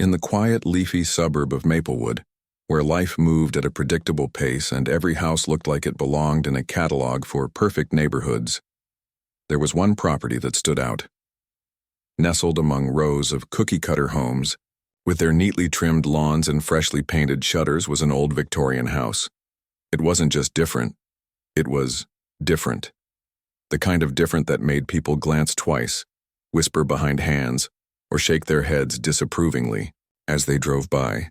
In the quiet, leafy suburb of Maplewood, where life moved at a predictable pace and every house looked like it belonged in a catalog for perfect neighborhoods, there was one property that stood out. Nestled among rows of cookie-cutter homes, with their neatly trimmed lawns and freshly painted shutters, was an old Victorian house. It wasn't just different, it was different. The kind of different that made people glance twice, whisper behind hands, or shake their heads disapprovingly as they drove by.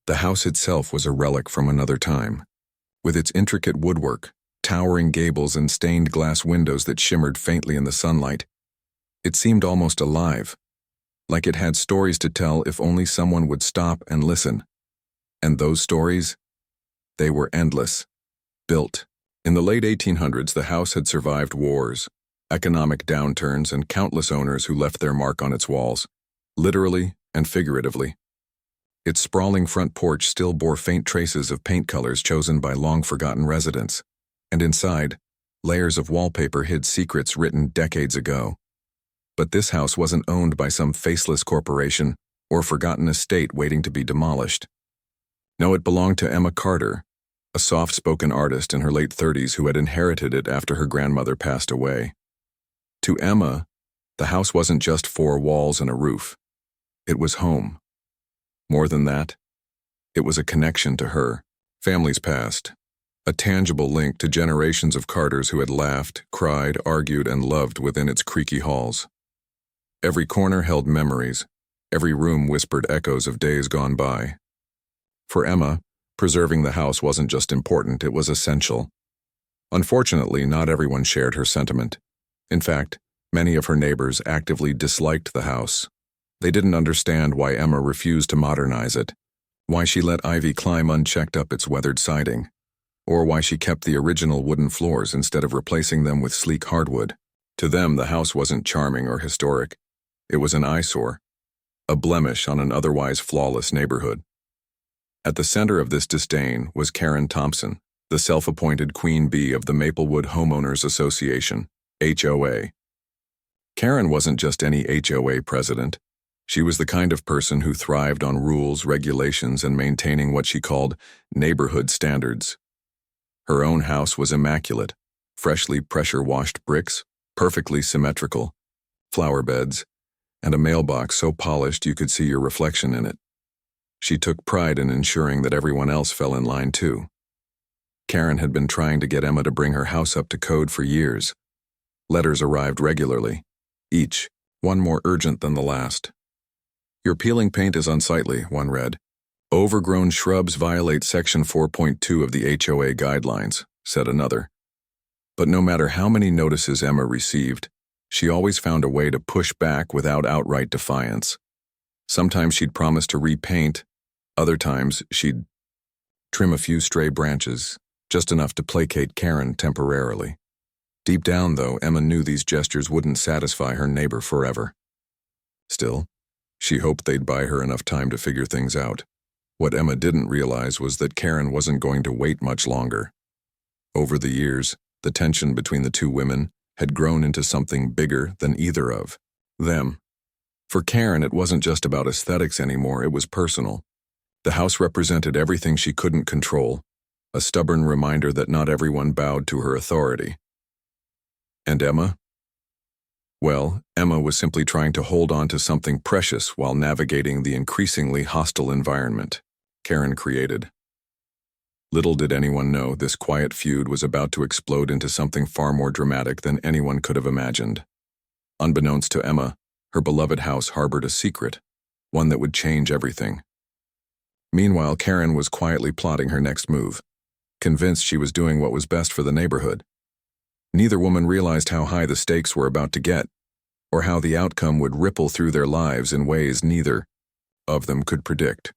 The house itself was a relic from another time, with its intricate woodwork, towering gables, and stained glass windows that shimmered faintly in the sunlight. It seemed almost alive, like it had stories to tell if only someone would stop and listen. And those stories? They were endless. Built in the late 1800s, the house had survived wars, economic downturns, and countless owners who left their mark on its walls, literally and figuratively. Its sprawling front porch still bore faint traces of paint colors chosen by long-forgotten residents, and inside, layers of wallpaper hid secrets written decades ago. But this house wasn't owned by some faceless corporation or forgotten estate waiting to be demolished. No, it belonged to Emma Carter, a soft-spoken artist in her late 30s who had inherited it after her grandmother passed away. To Emma, the house wasn't just four walls and a roof. It was home. More than that, it was a connection to her, family's past, a tangible link to generations of Carters who had laughed, cried, argued, and loved within its creaky halls. Every corner held memories, every room whispered echoes of days gone by. For Emma, preserving the house wasn't just important, it was essential. Unfortunately, not everyone shared her sentiment. In fact, many of her neighbors actively disliked the house. They didn't understand why Emma refused to modernize it, why she let ivy climb unchecked up its weathered siding, or why she kept the original wooden floors instead of replacing them with sleek hardwood. To them, the house wasn't charming or historic. It was an eyesore, a blemish on an otherwise flawless neighborhood. At the center of this disdain was Karen Thompson, the self-appointed queen bee of the Maplewood Homeowners Association, HOA. Karen wasn't just any HOA president. She was the kind of person who thrived on rules, regulations, and maintaining what she called neighborhood standards. Her own house was immaculate, freshly pressure-washed bricks, perfectly symmetrical, flower beds, and a mailbox so polished you could see your reflection in it. She took pride in ensuring that everyone else fell in line too. Karen had been trying to get Emma to bring her house up to code for years. Letters arrived regularly, each one more urgent than the last. "Your peeling paint is unsightly," one read. "Overgrown shrubs violate Section 4.2 of the HOA guidelines," said another. But no matter how many notices Emma received, she always found a way to push back without outright defiance. Sometimes she'd promise to repaint, other times she'd trim a few stray branches, just enough to placate Karen temporarily. Deep down, though, Emma knew these gestures wouldn't satisfy her neighbor forever. Still, she hoped they'd buy her enough time to figure things out. What Emma didn't realize was that Karen wasn't going to wait much longer. Over the years, the tension between the two women had grown into something bigger than either of them. For Karen, it wasn't just about aesthetics anymore, it was personal. The house represented everything she couldn't control, a stubborn reminder that not everyone bowed to her authority. And Emma? Well, Emma was simply trying to hold on to something precious while navigating the increasingly hostile environment Karen created. Little did anyone know this quiet feud was about to explode into something far more dramatic than anyone could have imagined. Unbeknownst to Emma, her beloved house harbored a secret, one that would change everything. Meanwhile, Karen was quietly plotting her next move, convinced she was doing what was best for the neighborhood. Neither woman realized how high the stakes were about to get, or how the outcome would ripple through their lives in ways neither of them could predict.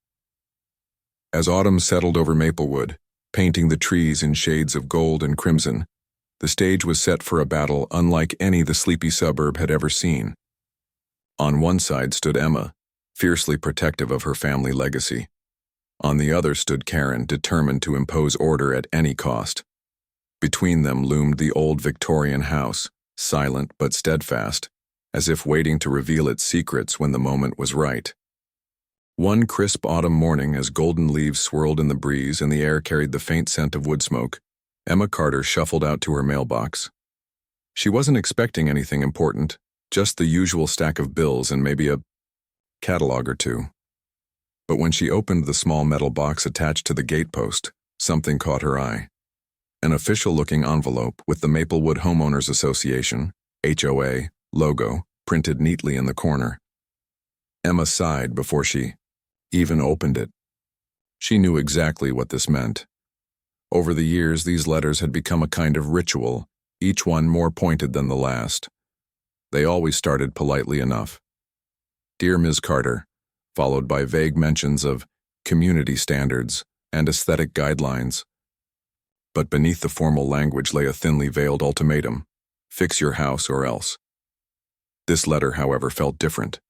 As autumn settled over Maplewood, painting the trees in shades of gold and crimson, the stage was set for a battle unlike any the sleepy suburb had ever seen. On one side stood Emma, fiercely protective of her family legacy. On the other stood Karen, determined to impose order at any cost. Between them loomed the old Victorian house, silent but steadfast, as if waiting to reveal its secrets when the moment was right. One crisp autumn morning, as golden leaves swirled in the breeze and the air carried the faint scent of wood smoke, Emma Carter shuffled out to her mailbox. She wasn't expecting anything important, just the usual stack of bills and maybe a catalog or two. But when she opened the small metal box attached to the gatepost, something caught her eye. An official-looking envelope with the Maplewood Homeowners Association, HOA, logo printed neatly in the corner. Emma sighed before she even opened it. She knew exactly what this meant. Over the years, these letters had become a kind of ritual, each one more pointed than the last. They always started politely enough. "Dear Ms. Carter," followed by vague mentions of community standards and aesthetic guidelines. But beneath the formal language lay a thinly veiled ultimatum: fix your house or else. This letter, however, felt different.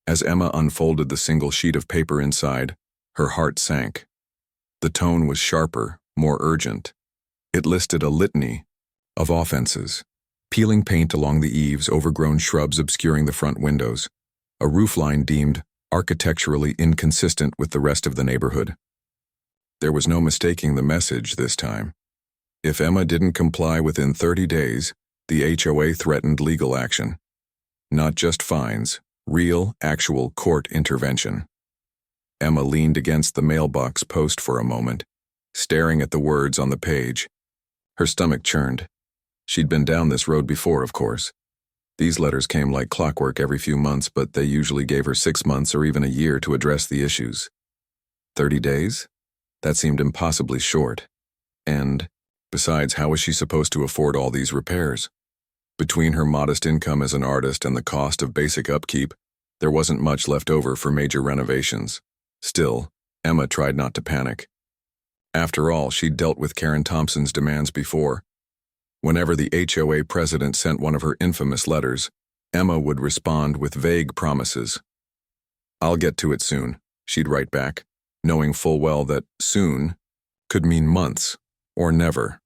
As Emma unfolded the single sheet of paper inside, her heart sank. The tone was sharper, more urgent. It listed a litany of offenses: peeling paint along the eaves, overgrown shrubs obscuring the front windows, a roofline deemed architecturally inconsistent with the rest of the neighborhood. There was no mistaking the message this time. If Emma didn't comply within 30 days, the HOA threatened legal action. Not just fines, real, actual court intervention. Emma leaned against the mailbox post for a moment, staring at the words on the page. Her stomach churned. She'd been down this road before, of course. These letters came like clockwork every few months, but they usually gave her 6 months or even a year to address the issues. 30 days? That seemed impossibly short. And, besides, how was she supposed to afford all these repairs? Between her modest income as an artist and the cost of basic upkeep, there wasn't much left over for major renovations. Still, Emma tried not to panic. After all, she'd dealt with Karen Thompson's demands before. Whenever the HOA president sent one of her infamous letters, Emma would respond with vague promises. "I'll get to it soon," she'd write back, knowing full well that soon could mean months or never.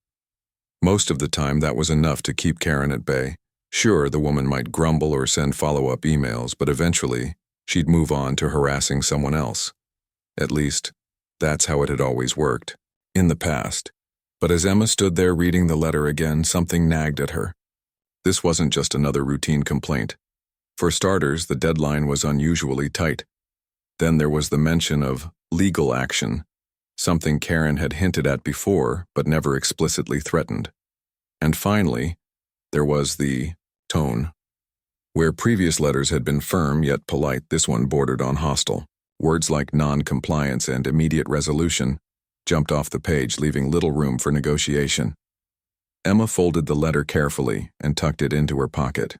Most of the time, that was enough to keep Karen at bay. Sure, the woman might grumble or send follow-up emails, but eventually, she'd move on to harassing someone else. At least, that's how it had always worked, in the past. But as Emma stood there reading the letter again, something nagged at her. This wasn't just another routine complaint. For starters, the deadline was unusually tight. Then there was the mention of legal action, something Karen had hinted at before but never explicitly threatened. And finally, there was the tone. Where previous letters had been firm yet polite, this one bordered on hostile. Words like non-compliance and immediate resolution jumped off the page, leaving little room for negotiation. Emma folded the letter carefully and tucked it into her pocket.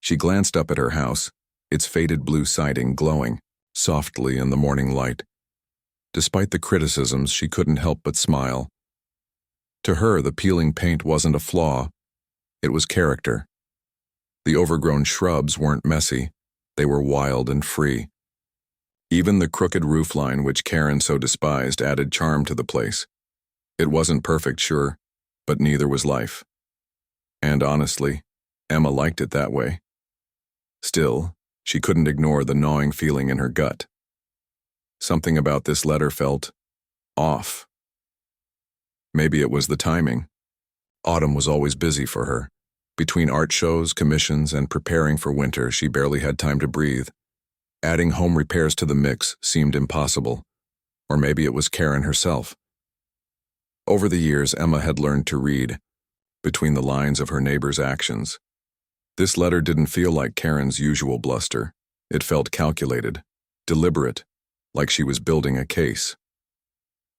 She glanced up at her house, its faded blue siding glowing softly in the morning light. Despite the criticisms, she couldn't help but smile. To her, the peeling paint wasn't a flaw, it was character. The overgrown shrubs weren't messy, they were wild and free. Even the crooked roofline, which Karen so despised, added charm to the place. It wasn't perfect, sure, but neither was life. And honestly, Emma liked it that way. Still, she couldn't ignore the gnawing feeling in her gut. Something about this letter felt off. Maybe it was the timing. Autumn was always busy for her. Between art shows, commissions, and preparing for winter, she barely had time to breathe. Adding home repairs to the mix seemed impossible. Or maybe it was Karen herself. Over the years, Emma had learned to read between the lines of her neighbor's actions. This letter didn't feel like Karen's usual bluster. It felt calculated, deliberate, like she was building a case.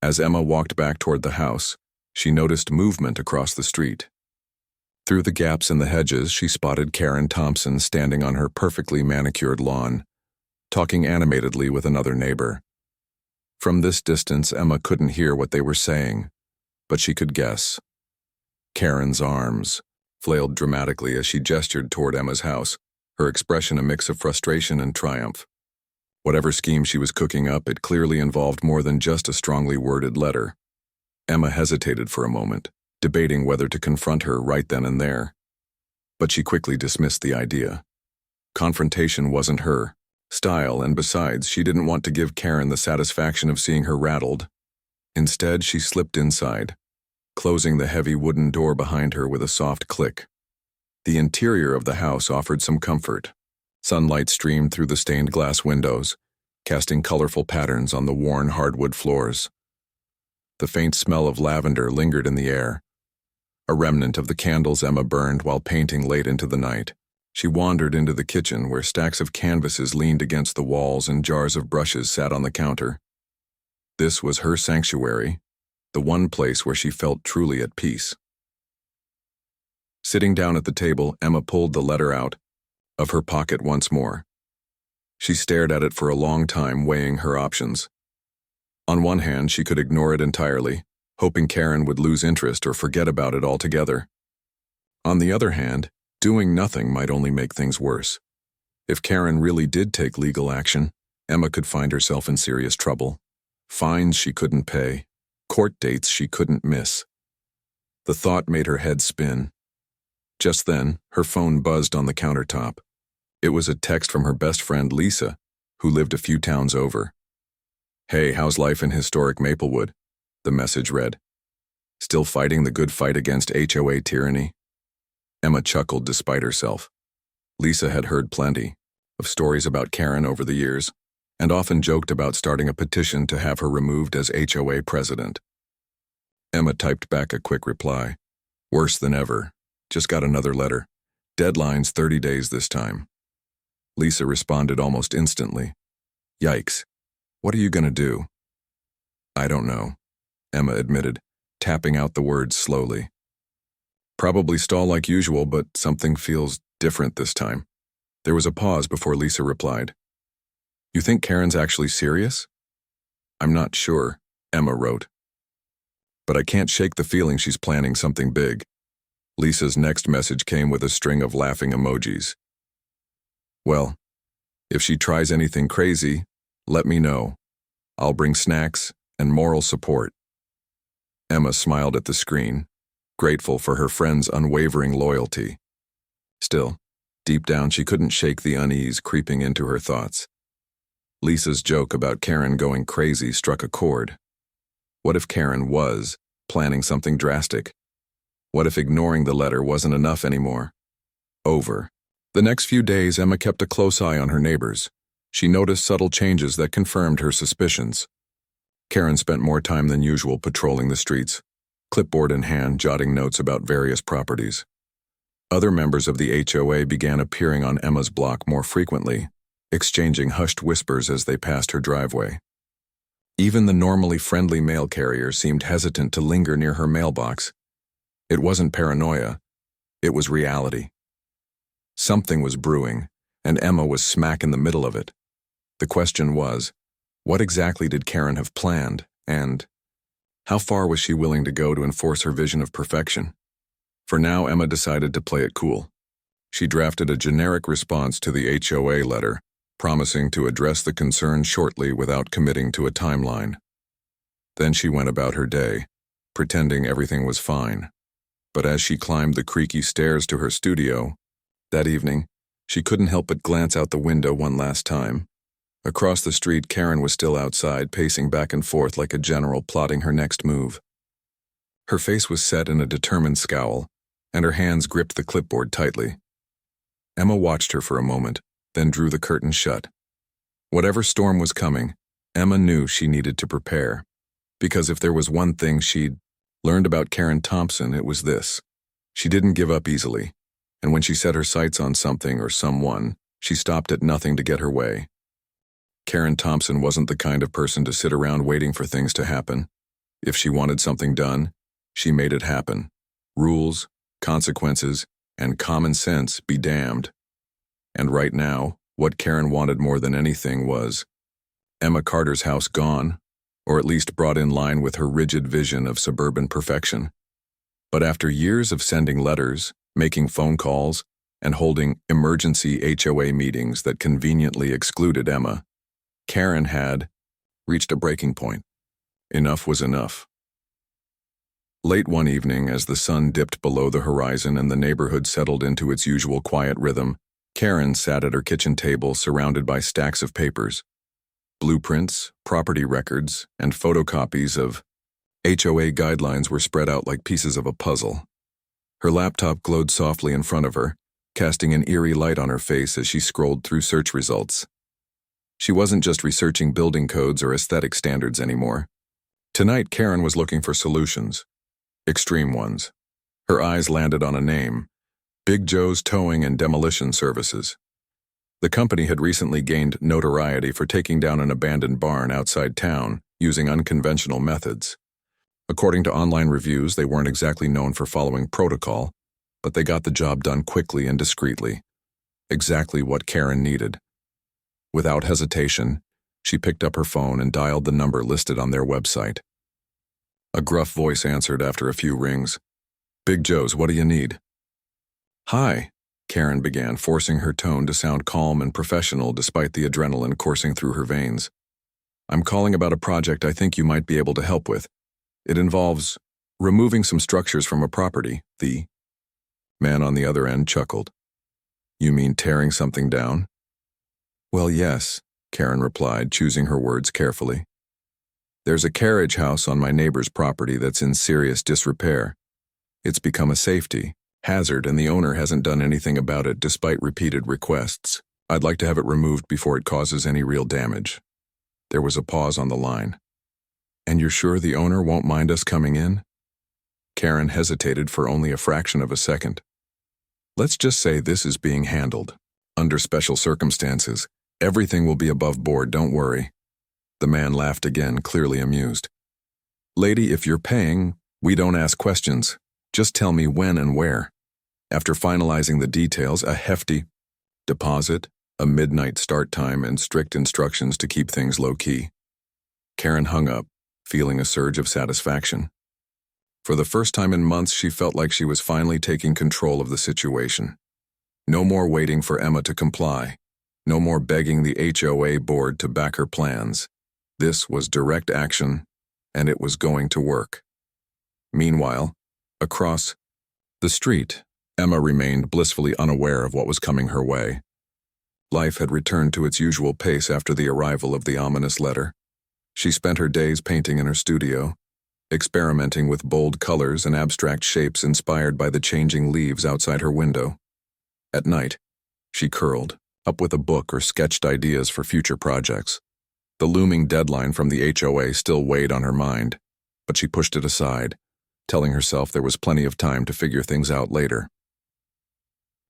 As Emma walked back toward the house, she noticed movement across the street. Through the gaps in the hedges, she spotted Karen Thompson standing on her perfectly manicured lawn, talking animatedly with another neighbor. From this distance, Emma couldn't hear what they were saying, but she could guess. Karen's arms flailed dramatically as she gestured toward Emma's house, her expression a mix of frustration and triumph. Whatever scheme she was cooking up, it clearly involved more than just a strongly worded letter. Emma hesitated for a moment, debating whether to confront her right then and there. But she quickly dismissed the idea. Confrontation wasn't her, style, and besides, she didn't want to give Karen the satisfaction of seeing her rattled. Instead, she slipped inside, closing the heavy wooden door behind her with a soft click. The interior of the house offered some comfort. Sunlight streamed through the stained glass windows, casting colorful patterns on the worn hardwood floors. The faint smell of lavender lingered in the air, a remnant of the candles Emma burned while painting late into the night. She wandered into the kitchen where stacks of canvases leaned against the walls and jars of brushes sat on the counter. This was her sanctuary, the one place where she felt truly at peace. Sitting down at the table, Emma pulled the letter out of her pocket once more. She stared at it for a long time, weighing her options. On one hand, she could ignore it entirely, hoping Karen would lose interest or forget about it altogether. On the other hand, doing nothing might only make things worse. If Karen really did take legal action, Emma could find herself in serious trouble. Fines she couldn't pay, court dates she couldn't miss. The thought made her head spin. Just then, her phone buzzed on the countertop. It was a text from her best friend Lisa, who lived a few towns over. "Hey, how's life in historic Maplewood?" the message read. "Still fighting the good fight against HOA tyranny?" Emma chuckled despite herself. Lisa had heard plenty of stories about Karen over the years, and often joked about starting a petition to have her removed as HOA president. Emma typed back a quick reply. "Worse than ever. Just got another letter. Deadline's 30 days this time." Lisa responded almost instantly. "Yikes. What are you gonna do?" "I don't know," Emma admitted, tapping out the words slowly. "Probably stall like usual, but something feels different this time." There was a pause before Lisa replied. "You think Karen's actually serious?" "I'm not sure," Emma wrote. "But I can't shake the feeling she's planning something big." Lisa's next message came with a string of laughing emojis. "Well, if she tries anything crazy, let me know. I'll bring snacks and moral support." Emma smiled at the screen, grateful for her friend's unwavering loyalty. Still, deep down she couldn't shake the unease creeping into her thoughts. Lisa's joke about Karen going crazy struck a chord. What if Karen was planning something drastic? What if ignoring the letter wasn't enough anymore? Over. The next few days, Emma kept a close eye on her neighbors. She noticed subtle changes that confirmed her suspicions. Karen spent more time than usual patrolling the streets, clipboard in hand, jotting notes about various properties. Other members of the HOA began appearing on Emma's block more frequently, exchanging hushed whispers as they passed her driveway. Even the normally friendly mail carrier seemed hesitant to linger near her mailbox. It wasn't paranoia, it was reality. Something was brewing, and Emma was smack in the middle of it. The question was, what exactly did Karen have planned, and how far was she willing to go to enforce her vision of perfection? For now, Emma decided to play it cool. She drafted a generic response to the HOA letter, promising to address the concern shortly without committing to a timeline. Then she went about her day, pretending everything was fine. But as she climbed the creaky stairs to her studio, that evening, she couldn't help but glance out the window one last time. Across the street, Karen was still outside, pacing back and forth like a general plotting her next move. Her face was set in a determined scowl, and her hands gripped the clipboard tightly. Emma watched her for a moment, then drew the curtain shut. Whatever storm was coming, Emma knew she needed to prepare. Because if there was one thing she'd learned about Karen Thompson, it was this. She didn't give up easily, and when she set her sights on something or someone, she stopped at nothing to get her way. Karen Thompson wasn't the kind of person to sit around waiting for things to happen. If she wanted something done, she made it happen. Rules, consequences, and common sense be damned. And right now, what Karen wanted more than anything was Emma Carter's house gone, or at least brought in line with her rigid vision of suburban perfection. But after years of sending letters, making phone calls, and holding emergency HOA meetings that conveniently excluded Emma, Karen had reached a breaking point. Enough was enough. Late one evening, as the sun dipped below the horizon and the neighborhood settled into its usual quiet rhythm, Karen sat at her kitchen table surrounded by stacks of papers, blueprints, property records, and photocopies of HOA guidelines were spread out like pieces of a puzzle. Her laptop glowed softly in front of her, casting an eerie light on her face as she scrolled through search results. She wasn't just researching building codes or aesthetic standards anymore. Tonight, Karen was looking for solutions, extreme ones. Her eyes landed on a name: Big Joe's Towing and Demolition Services. The company had recently gained notoriety for taking down an abandoned barn outside town using unconventional methods. According to online reviews, they weren't exactly known for following protocol, but they got the job done quickly and discreetly. Exactly what Karen needed. Without hesitation, she picked up her phone and dialed the number listed on their website. A gruff voice answered after a few rings. "Big Joe's, what do you need?" "Hi," Karen began, forcing her tone to sound calm and professional despite the adrenaline coursing through her veins. "I'm calling about a project I think you might be able to help with. It involves removing some structures from a property." The man on the other end chuckled. "You mean tearing something down?" "Well, yes," Karen replied, choosing her words carefully. "There's a carriage house on my neighbor's property that's in serious disrepair. It's become a safety hazard and the owner hasn't done anything about it despite repeated requests. I'd like to have it removed before it causes any real damage." There was a pause on the line. "And you're sure the owner won't mind us coming in?" Karen hesitated for only a fraction of a second. "Let's just say this is being handled. Under special circumstances, everything will be above board, don't worry." The man laughed again, clearly amused. "Lady, if you're paying, we don't ask questions. Just tell me when and where. After finalizing the details, a hefty deposit, a midnight start time, and strict instructions to keep things low-key." Karen hung up, feeling a surge of satisfaction. For the first time in months, she felt like she was finally taking control of the situation. No more waiting for Emma to comply. No more begging the HOA board to back her plans. This was direct action, and it was going to work. Meanwhile, across the street, Emma remained blissfully unaware of what was coming her way. Life had returned to its usual pace after the arrival of the ominous letter. She spent her days painting in her studio, experimenting with bold colors and abstract shapes inspired by the changing leaves outside her window. At night, she curled up with a book or sketched ideas for future projects. The looming deadline from the HOA still weighed on her mind, but she pushed it aside, telling herself there was plenty of time to figure things out later.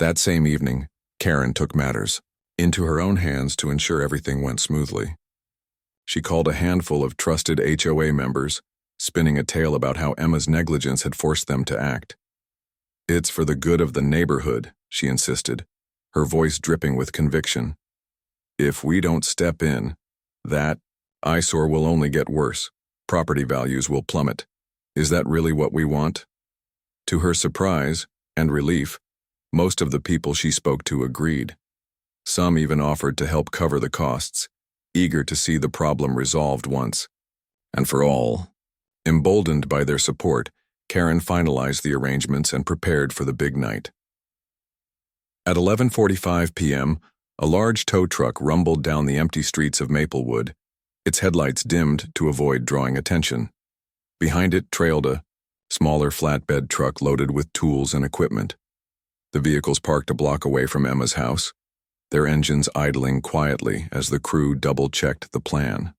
That same evening, Karen took matters into her own hands to ensure everything went smoothly. She called a handful of trusted HOA members, spinning a tale about how Emma's negligence had forced them to act. "It's for the good of the neighborhood," she insisted, her voice dripping with conviction. "If we don't step in, that eyesore will only get worse. Property values will plummet. Is that really what we want?" To her surprise and relief, most of the people she spoke to agreed. Some even offered to help cover the costs, eager to see the problem resolved once and for all. Emboldened by their support, Karen finalized the arrangements and prepared for the big night. At 11:45 p.m., a large tow truck rumbled down the empty streets of Maplewood, its headlights dimmed to avoid drawing attention. Behind it trailed a smaller flatbed truck loaded with tools and equipment. The vehicles parked a block away from Emma's house, their engines idling quietly as the crew double-checked the plan.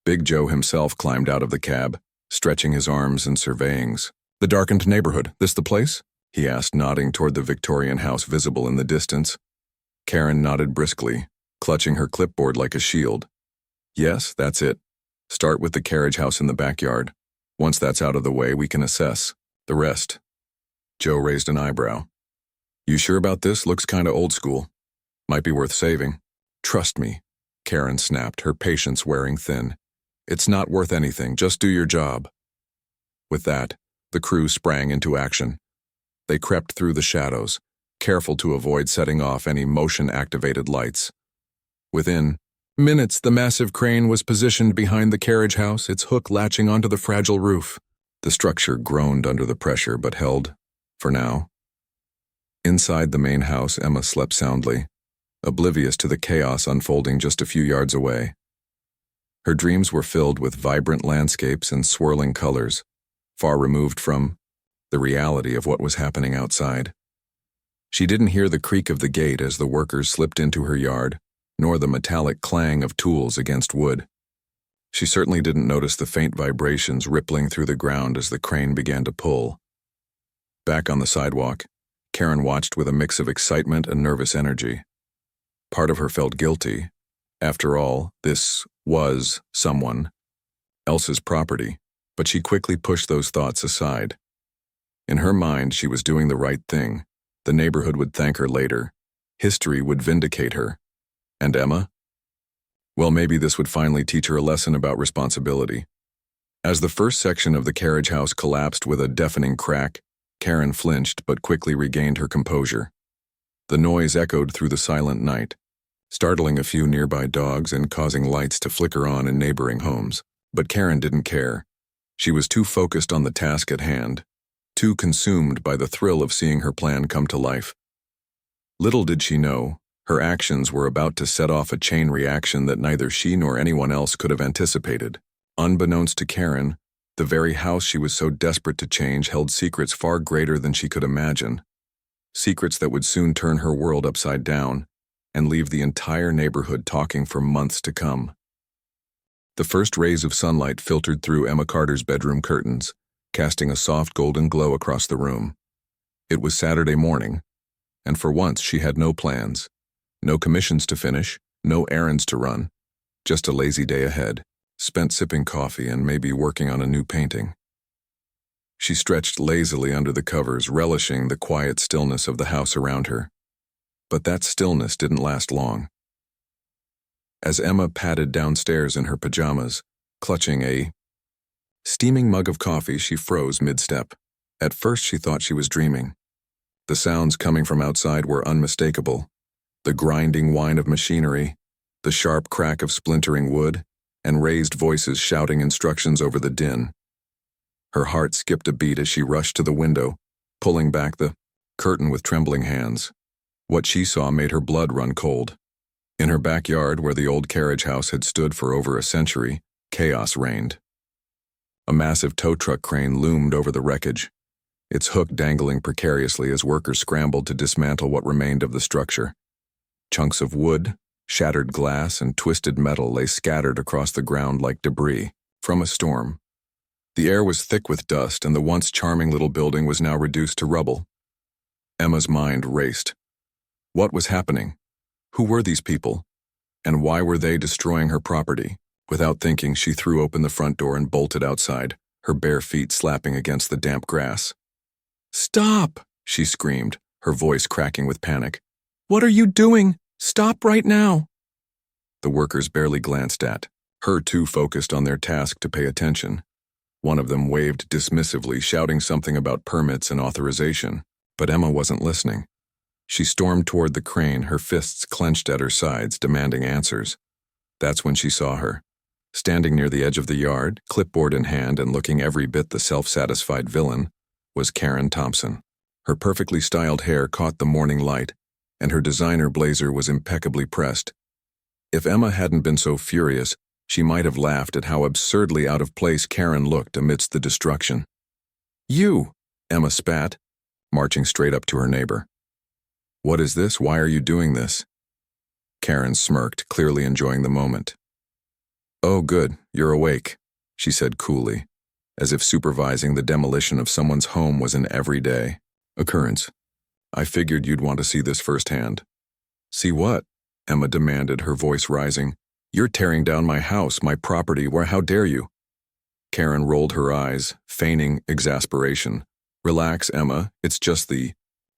Big Joe himself climbed out of the cab, stretching his arms and surveyings. "The darkened neighborhood, this the place?" he asked, nodding toward the Victorian house visible in the distance. Karen nodded briskly, clutching her clipboard like a shield. "Yes, that's it. Start with the carriage house in the backyard. Once that's out of the way, we can assess the rest." Joe raised an eyebrow. "You sure about this? Looks kinda old school. Might be worth saving." "Trust me," Karen snapped, her patience wearing thin. "It's not worth anything, just do your job." With that, the crew sprang into action. They crept through the shadows, careful to avoid setting off any motion-activated lights. Within minutes, the massive crane was positioned behind the carriage house, its hook latching onto the fragile roof. The structure groaned under the pressure but held, for now. Inside the main house, Emma slept soundly, oblivious to the chaos unfolding just a few yards away. Her dreams were filled with vibrant landscapes and swirling colors, far removed from the reality of what was happening outside. She didn't hear the creak of the gate as the workers slipped into her yard, nor the metallic clang of tools against wood. She certainly didn't notice the faint vibrations rippling through the ground as the crane began to pull. Back on the sidewalk, Karen watched with a mix of excitement and nervous energy. Part of her felt guilty. After all, this was someone else's property, but she quickly pushed those thoughts aside. In her mind, she was doing the right thing. The neighborhood would thank her later. History would vindicate her. And Emma? Well, maybe this would finally teach her a lesson about responsibility. As the first section of the carriage house collapsed with a deafening crack, Karen flinched but quickly regained her composure. The noise echoed through the silent night, startling a few nearby dogs and causing lights to flicker on in neighboring homes. But Karen didn't care. She was too focused on the task at hand, too consumed by the thrill of seeing her plan come to life. Little did she know, her actions were about to set off a chain reaction that neither she nor anyone else could have anticipated. Unbeknownst to Karen, the very house she was so desperate to change held secrets far greater than she could imagine. Secrets that would soon turn her world upside down and leave the entire neighborhood talking for months to come. The first rays of sunlight filtered through Emma Carter's bedroom curtains, casting a soft golden glow across the room. It was Saturday morning, and for once she had no plans. No commissions to finish, no errands to run, just a lazy day ahead, spent sipping coffee and maybe working on a new painting. She stretched lazily under the covers, relishing the quiet stillness of the house around her. But that stillness didn't last long. As Emma padded downstairs in her pajamas, clutching a steaming mug of coffee, she froze mid-step. At first she thought she was dreaming. The sounds coming from outside were unmistakable. The grinding whine of machinery, the sharp crack of splintering wood, and raised voices shouting instructions over the din. Her heart skipped a beat as she rushed to the window, pulling back the curtain with trembling hands. What she saw made her blood run cold. In her backyard, where the old carriage house had stood for over a century, chaos reigned. A massive tow truck crane loomed over the wreckage, its hook dangling precariously as workers scrambled to dismantle what remained of the structure. Chunks of wood, shattered glass, and twisted metal lay scattered across the ground like debris from a storm. The air was thick with dust, and the once charming little building was now reduced to rubble. Emma's mind raced. What was happening? Who were these people? And why were they destroying her property? Without thinking, she threw open the front door and bolted outside, her bare feet slapping against the damp grass. "Stop!" she screamed, her voice cracking with panic. "What are you doing? Stop right now!" The workers barely glanced at her, too focused on their task to pay attention. One of them waved dismissively, shouting something about permits and authorization, but Emma wasn't listening. She stormed toward the crane, her fists clenched at her sides, demanding answers. That's when she saw her. Standing near the edge of the yard, clipboard in hand and looking every bit the self-satisfied villain, was Karen Thompson. Her perfectly styled hair caught the morning light, and her designer blazer was impeccably pressed. If Emma hadn't been so furious, she might have laughed at how absurdly out of place Karen looked amidst the destruction. "You!" Emma spat, marching straight up to her neighbor. "What is this? Why are you doing this?" Karen smirked, clearly enjoying the moment. "Oh, good, you're awake," she said coolly, as if supervising the demolition of someone's home was an everyday occurrence. "I figured you'd want to see this firsthand." "See what?" Emma demanded, her voice rising. "You're tearing down my house, my property, how dare you?" Karen rolled her eyes, feigning exasperation. "Relax, Emma, it's just the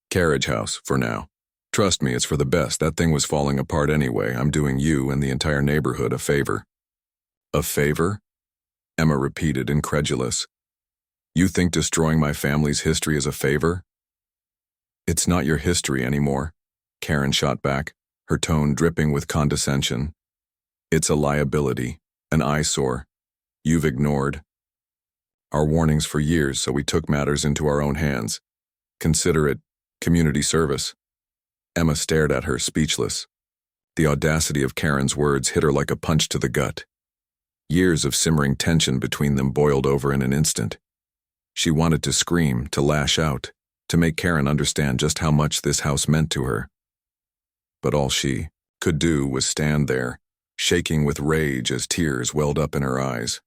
carriage house for now. Trust me, it's for the best. That thing was falling apart anyway. I'm doing you and the entire neighborhood a favor." "A favor?" Emma repeated, incredulous. "You think destroying my family's history is a favor?" "It's not your history anymore," Karen shot back, her tone dripping with condescension. "It's a liability, an eyesore. You've ignored our warnings for years, so we took matters into our own hands. Consider it Community service. Emma stared at her, speechless. The audacity of Karen's words hit her like a punch to the gut. Years of simmering tension between them boiled over in an instant. She wanted to scream, to lash out, to make Karen understand just how much this house meant to her. But all she could do was stand there, shaking with rage as tears welled up in her eyes.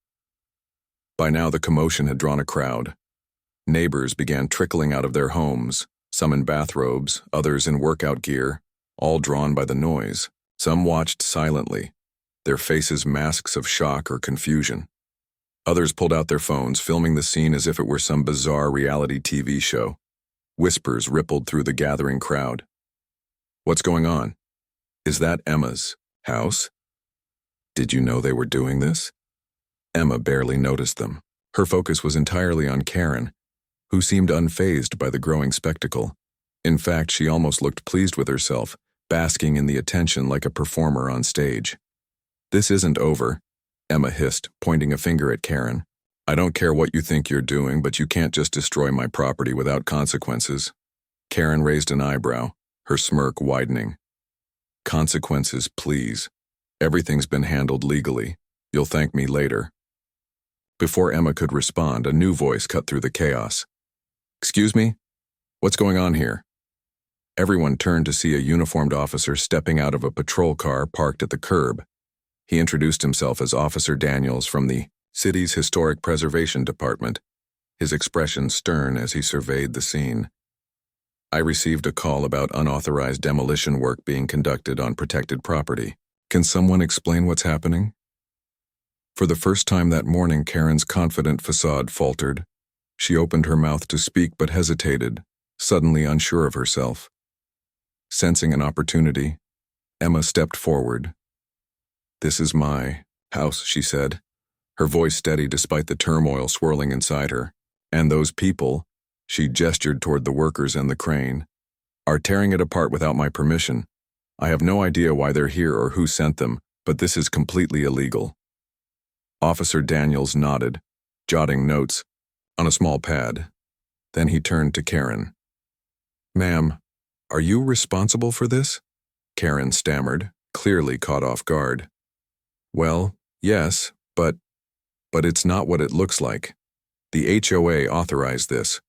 By now the commotion had drawn a crowd. Neighbors began trickling out of their homes, some in bathrobes, others in workout gear, all drawn by the noise. Some watched silently, their faces masks of shock or confusion. Others pulled out their phones, filming the scene as if it were some bizarre reality TV show. Whispers rippled through the gathering crowd. "What's going on? Is that Emma's house? Did you know they were doing this?" Emma barely noticed them. Her focus was entirely on Karen, who seemed unfazed by the growing spectacle. In fact, she almost looked pleased with herself, basking in the attention like a performer on stage. "This isn't over," Emma hissed, pointing a finger at Karen. "I don't care what you think you're doing, but you can't just destroy my property without consequences." Karen raised an eyebrow, her smirk widening. "Consequences, please. Everything's been handled legally. You'll thank me later." Before Emma could respond, a new voice cut through the chaos. "Excuse me? What's going on here?" Everyone turned to see a uniformed officer stepping out of a patrol car parked at the curb. He introduced himself as Officer Daniels from the city's Historic Preservation Department, his expression stern as he surveyed the scene. "I received a call about unauthorized demolition work being conducted on protected property. Can someone explain what's happening?" For the first time that morning, Karen's confident facade faltered. She opened her mouth to speak but hesitated, suddenly unsure of herself. Sensing an opportunity, Emma stepped forward. "This is my house," she said, her voice steady despite the turmoil swirling inside her. "And those people," she gestured toward the workers and the crane, "are tearing it apart without my permission. I have no idea why they're here or who sent them, but this is completely illegal." Officer Daniels nodded, jotting notes on a small pad. Then he turned to Karen. "Ma'am, are you responsible for this?" Karen stammered, clearly caught off guard. "Well, yes, but it's not what it looks like. The HOA authorized this.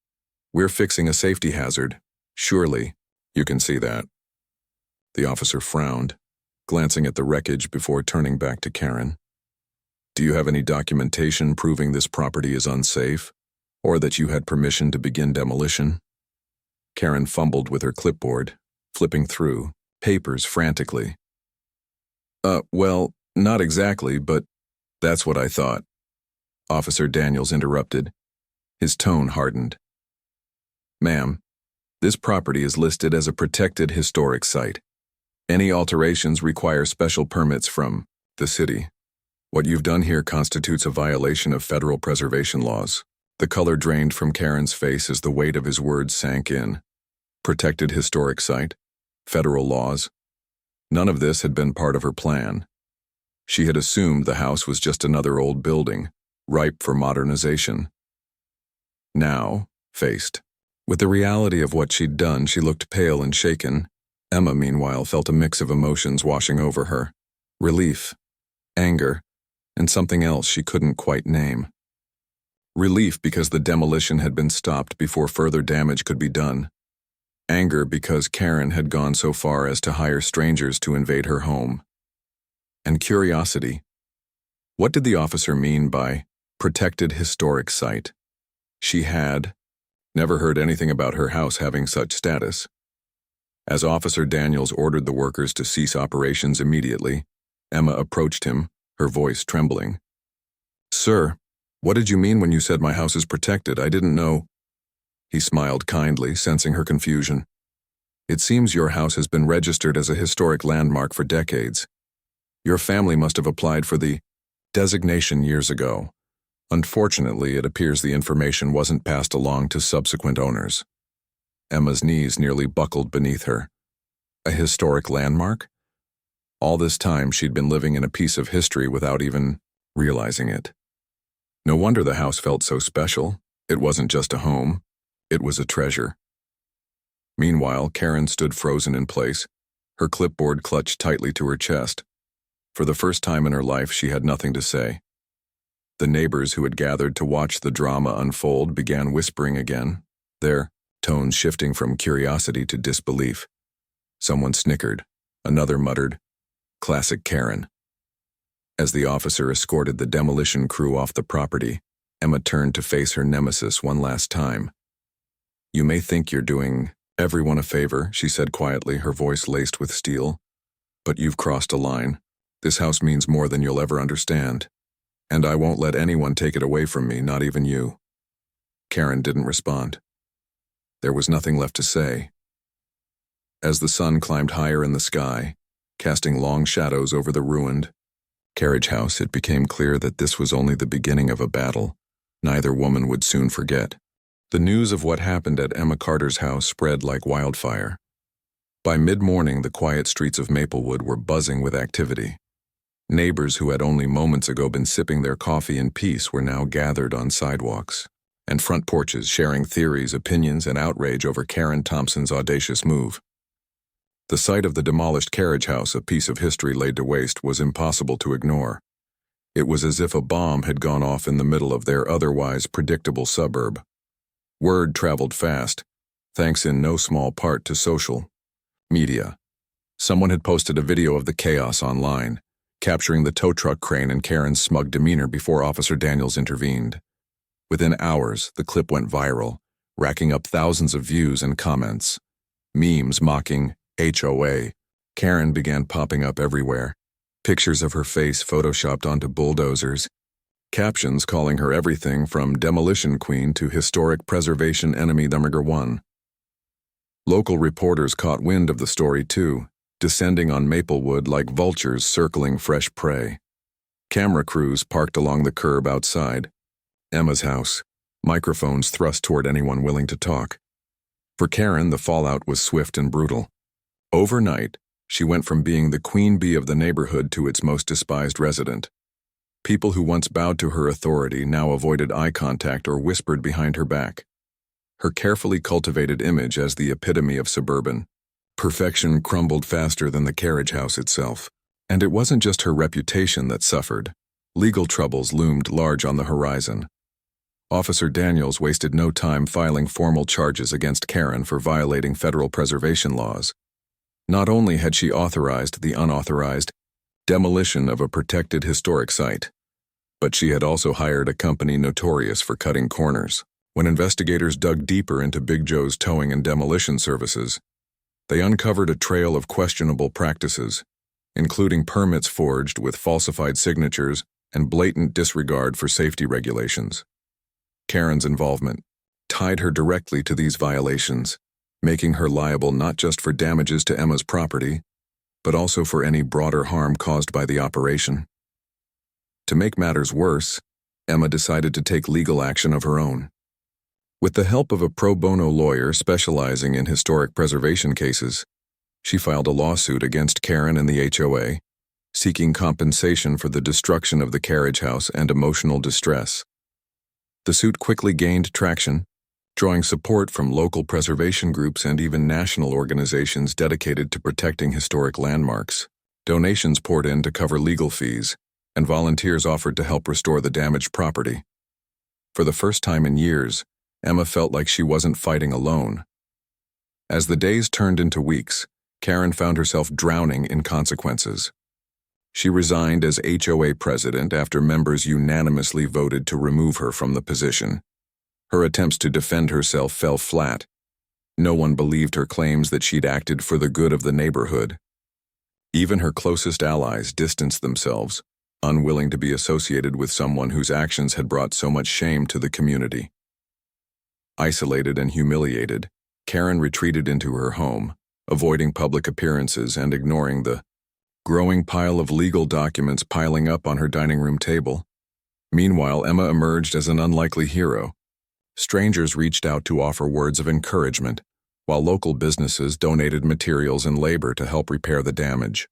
We're fixing a safety hazard. Surely, you can see that." The officer frowned, glancing at the wreckage before turning back to Karen. "Do you have any documentation proving this property is unsafe, or that you had permission to begin demolition?" Karen fumbled with her clipboard, flipping through papers frantically. Well, not exactly, but that's what I thought." Officer Daniels interrupted. His tone hardened. "Ma'am, this property is listed as a protected historic site. Any alterations require special permits from the city. What you've done here constitutes a violation of federal preservation laws." The color drained from Karen's face as the weight of his words sank in. Protected historic site, federal laws. None of this had been part of her plan. She had assumed the house was just another old building, ripe for modernization. Now, faced with the reality of what she'd done, she looked pale and shaken. Emma, meanwhile, felt a mix of emotions washing over her. Relief, anger, and something else she couldn't quite name. Relief because the demolition had been stopped before further damage could be done. Anger because Karen had gone so far as to hire strangers to invade her home. And curiosity. What did the officer mean by protected historic site? She had never heard anything about her house having such status. As Officer Daniels ordered the workers to cease operations immediately, Emma approached him, her voice trembling. "Sir, what did you mean when you said my house is protected? I didn't know." He smiled kindly, sensing her confusion. "It seems your house has been registered as a historic landmark for decades. Your family must have applied for the designation years ago. Unfortunately, it appears the information wasn't passed along to subsequent owners." Emma's knees nearly buckled beneath her. A historic landmark? All this time she'd been living in a piece of history without even realizing it. No wonder the house felt so special. It wasn't just a home. It was a treasure. Meanwhile, Karen stood frozen in place, her clipboard clutched tightly to her chest. For the first time in her life, she had nothing to say. The neighbors who had gathered to watch the drama unfold began whispering again, their tones shifting from curiosity to disbelief. Someone snickered. Another muttered, "Classic Karen." As the officer escorted the demolition crew off the property, Emma turned to face her nemesis one last time. "You may think you're doing everyone a favor," she said quietly, her voice laced with steel. "But you've crossed a line. This house means more than you'll ever understand. And I won't let anyone take it away from me, not even you." Karen didn't respond. There was nothing left to say. As the sun climbed higher in the sky, casting long shadows over the ruined carriage house, it became clear that this was only the beginning of a battle neither woman would soon forget. The news of what happened at Emma Carter's house spread like wildfire. By mid-morning, the quiet streets of Maplewood were buzzing with activity. Neighbors who had only moments ago been sipping their coffee in peace were now gathered on sidewalks and front porches, sharing theories, opinions, and outrage over Karen Thompson's audacious move. The sight of the demolished carriage house, a piece of history laid to waste, was impossible to ignore. It was as if a bomb had gone off in the middle of their otherwise predictable suburb. Word traveled fast, thanks in no small part to social media. Someone had posted a video of the chaos online, capturing the tow truck crane and Karen's smug demeanor before Officer Daniels intervened. Within hours, the clip went viral, racking up thousands of views and comments. Memes mocking HOA. Karen began popping up everywhere. Pictures of her face photoshopped onto bulldozers. Captions calling her everything from demolition queen to historic preservation enemy number one. Local reporters caught wind of the story too, descending on Maplewood like vultures circling fresh prey. Camera crews parked along the curb outside Emma's house, microphones thrust toward anyone willing to talk. For Karen, the fallout was swift and brutal. Overnight, she went from being the queen bee of the neighborhood to its most despised resident. People who once bowed to her authority now avoided eye contact or whispered behind her back. Her carefully cultivated image as the epitome of suburban perfection crumbled faster than the carriage house itself. And it wasn't just her reputation that suffered. Legal troubles loomed large on the horizon. Officer Daniels wasted no time filing formal charges against Karen for violating federal preservation laws. Not only had she authorized the unauthorized demolition of a protected historic site, but she had also hired a company notorious for cutting corners. When investigators dug deeper into Big Joe's towing and demolition services, they uncovered a trail of questionable practices, including permits forged with falsified signatures and blatant disregard for safety regulations. Karen's involvement tied her directly to these violations, making her liable not just for damages to Emma's property, but also for any broader harm caused by the operation. To make matters worse, Emma decided to take legal action of her own. With the help of a pro bono lawyer specializing in historic preservation cases, she filed a lawsuit against Karen and the HOA, seeking compensation for the destruction of the carriage house and emotional distress. The suit quickly gained traction, drawing support from local preservation groups and even national organizations dedicated to protecting historic landmarks. Donations poured in to cover legal fees, and volunteers offered to help restore the damaged property. For the first time in years, Emma felt like she wasn't fighting alone. As the days turned into weeks, Karen found herself drowning in consequences. She resigned as HOA president after members unanimously voted to remove her from the position. Her attempts to defend herself fell flat. No one believed her claims that she'd acted for the good of the neighborhood. Even her closest allies distanced themselves, unwilling to be associated with someone whose actions had brought so much shame to the community. Isolated and humiliated, Karen retreated into her home, avoiding public appearances and ignoring the growing pile of legal documents piling up on her dining room table. Meanwhile, Emma emerged as an unlikely hero. Strangers reached out to offer words of encouragement, while local businesses donated materials and labor to help repair the damage.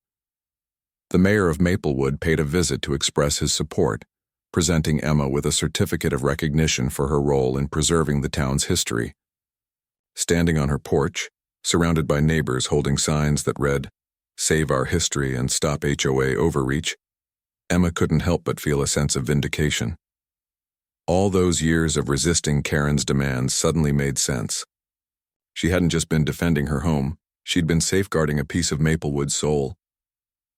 The mayor of Maplewood paid a visit to express his support, presenting Emma with a certificate of recognition for her role in preserving the town's history. Standing on her porch, Surrounded by neighbors holding signs that read, "Save our history and stop HOA overreach," Emma couldn't help but feel a sense of vindication. All those years of resisting Karen's demands suddenly made sense. She hadn't just been defending her home, she'd been safeguarding a piece of Maplewood's soul.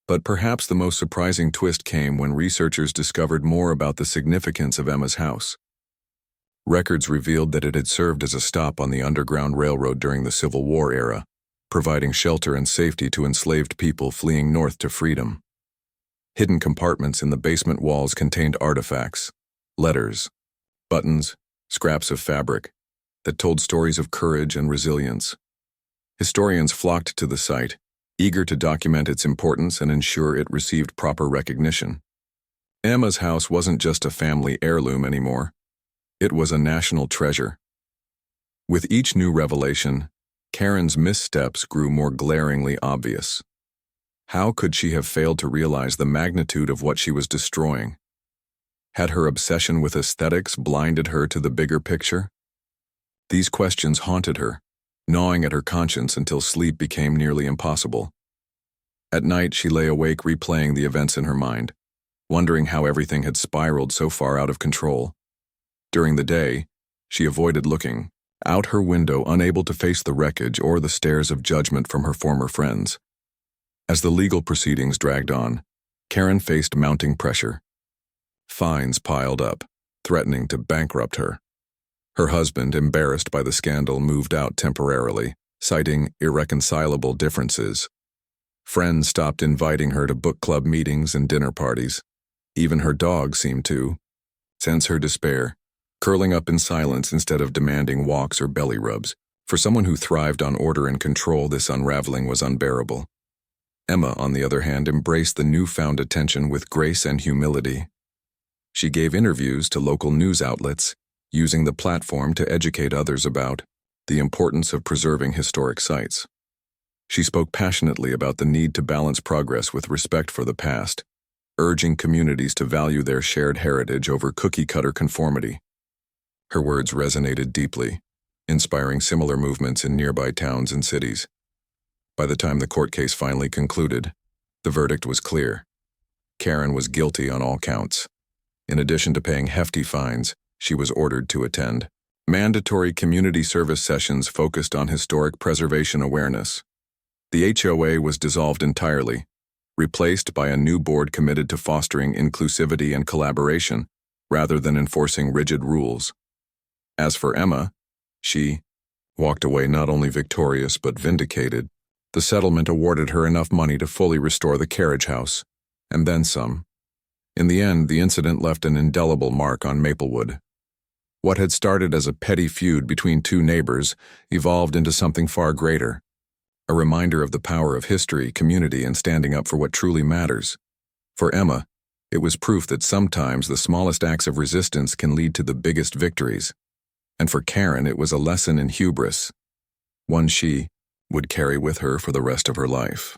But perhaps the most surprising twist came when researchers discovered more about the significance of Emma's house. Records revealed that it had served as a stop on the Underground Railroad during the Civil War era, providing shelter and safety to enslaved people fleeing north to freedom. Hidden compartments in the basement walls contained artifacts, letters, buttons, scraps of fabric, that told stories of courage and resilience. Historians flocked to the site, eager to document its importance and ensure it received proper recognition. Emma's house wasn't just a family heirloom anymore. It was a national treasure. With each new revelation, Karen's missteps grew more glaringly obvious. How could she have failed to realize the magnitude of what she was destroying? Had her obsession with aesthetics blinded her to the bigger picture? These questions haunted her, gnawing at her conscience until sleep became nearly impossible. At night, she lay awake replaying the events in her mind, wondering how everything had spiraled so far out of control. During the day, she avoided looking out her window, unable to face the wreckage or the stares of judgment from her former friends. As the legal proceedings dragged on, Karen faced mounting pressure. Fines piled up, threatening to bankrupt her. Her husband, embarrassed by the scandal, moved out temporarily, citing irreconcilable differences. Friends stopped inviting her to book club meetings and dinner parties. Even her dog seemed to sense her despair, curling up in silence instead of demanding walks or belly rubs. For someone who thrived on order and control, this unraveling was unbearable. Emma, on the other hand, embraced the newfound attention with grace and humility. She gave interviews to local news outlets, using the platform to educate others about the importance of preserving historic sites. She spoke passionately about the need to balance progress with respect for the past, urging communities to value their shared heritage over cookie-cutter conformity. Her words resonated deeply, inspiring similar movements in nearby towns and cities. By the time the court case finally concluded, the verdict was clear. Karen was guilty on all counts. In addition to paying hefty fines, she was ordered to attend mandatory community service sessions focused on historic preservation awareness. The HOA was dissolved entirely, replaced by a new board committed to fostering inclusivity and collaboration, rather than enforcing rigid rules. As for Emma, she walked away not only victorious but vindicated. The settlement awarded her enough money to fully restore the carriage house, and then some. In the end, the incident left an indelible mark on Maplewood. What had started as a petty feud between two neighbors evolved into something far greater, a reminder of the power of history, community, and standing up for what truly matters. For Emma, it was proof that sometimes the smallest acts of resistance can lead to the biggest victories. And for Karen, it was a lesson in hubris, one she would carry with her for the rest of her life.